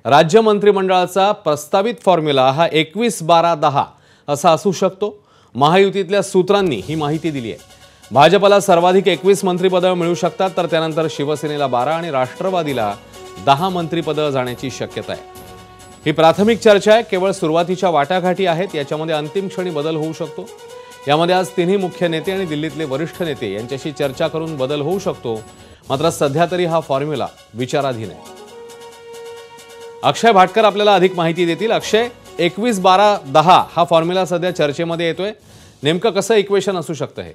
राज्य मंत्रिमंडळाचा प्रस्तावित फॉर्म्युला हा 21-12-10 असा असू शकतो। महायुतीतल्या सूत्रांनी ही माहिती दिली आहे। भाजपला सर्वाधिक 21 मंत्रिपदं मिळू शकतात, तर त्यानंतर शिवसेनेला 12 आणि राष्ट्रवादीला 10 मंत्रिपदं जाण्याची शक्यता आहे। ही प्राथमिक चर्चा आहे, केवळ सुरुवातीच्या वाटाघाटी आहेत। याच्यामध्ये अंतिम क्षणी बदल होऊ शकतो। यामध्ये आज तिन्ही मुख्य नेते आणि दिल्लीतले वरिष्ठ नेते यांच्याशी चर्चा करून बदल होऊ शकतो। मात्र सध्या तरी हा फॉर्म्युला विचाराधीन आहे। अक्षय भाटकर आपल्याला अधिक माहिती देतील। अक्षय, 21-12-10 हा फॉर्म्युला सध्या चर्चेमध्ये येतोय, नेमकं कसं इक्वेशन असू शकतं हे?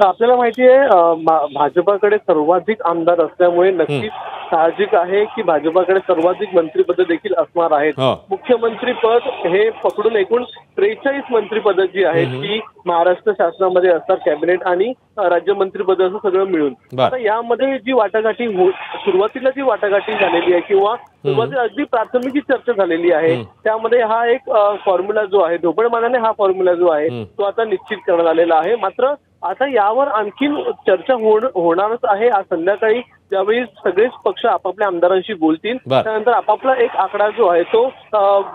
आपल्याला माहिती आहे भाजपाकडे सर्वाधिक आमदार असल्यामुळे नक्कीच साहजिक आहे की भाजपाकडे सर्वाधिक मंत्रिपद देखील असणार आहेत। मुख्यमंत्री पद हे पकडून एकूण 43 मंत्रिपद जी आहेत ती महाराष्ट्र शासनामध्ये असतात, कॅबिनेट आणि राज्य मंत्रिपद असं सगळं मिळून। आता यामध्ये जी वाटाघाटी सुरुवातीला जी वाटाघाटी झालेली आहे किंवा सुरुवातीला अगदी प्राथमिक चर्चा झालेली आहे, त्यामध्ये हा एक फॉर्म्युला जो आहे, ढोबळमानाने हा फॉर्म्युला जो आहे तो आता निश्चित करण्यात आलेला आहे। मात्र आता यावर आणखीन चर्चा होणारच आहे। आज संध्याकाळी ज्यावेळी सगळेच पक्ष आपापल्या आमदारांशी बोलतील, त्यानंतर आपापला एक आकडा जो आहे तो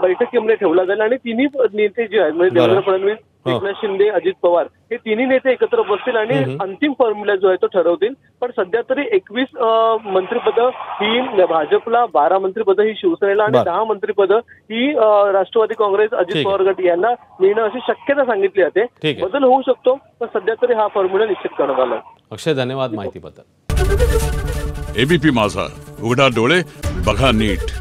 बैठकीमध्ये ठेवला जाईल आणि तिन्ही नेते जे आहेत म्हणजे देवेंद्र फडणवीस, एकनाथ शिंदे, अजित पवार हे तिन्ही नेते एकत्र बसतील आणि अंतिम फॉर्म्युला जो आहे तो ठरवतील। पण सध्या तरी 21 मंत्रिपद ही भाजपला, 12 मंत्रिपद ही शिवसेनेला आणि 10 मंत्रिपद ही राष्ट्रवादी काँग्रेस, अजित पवार गट यांना मिळणं अशी शक्यता सांगितली जाते। बदल होऊ शकतो, पण सध्या तरी हा फॉर्म्युला निश्चित करण्यात आला। अक्षय, धन्यवाद माहितीबद्दल। एबीपी माझा, उघडा डोळे बघा नीट।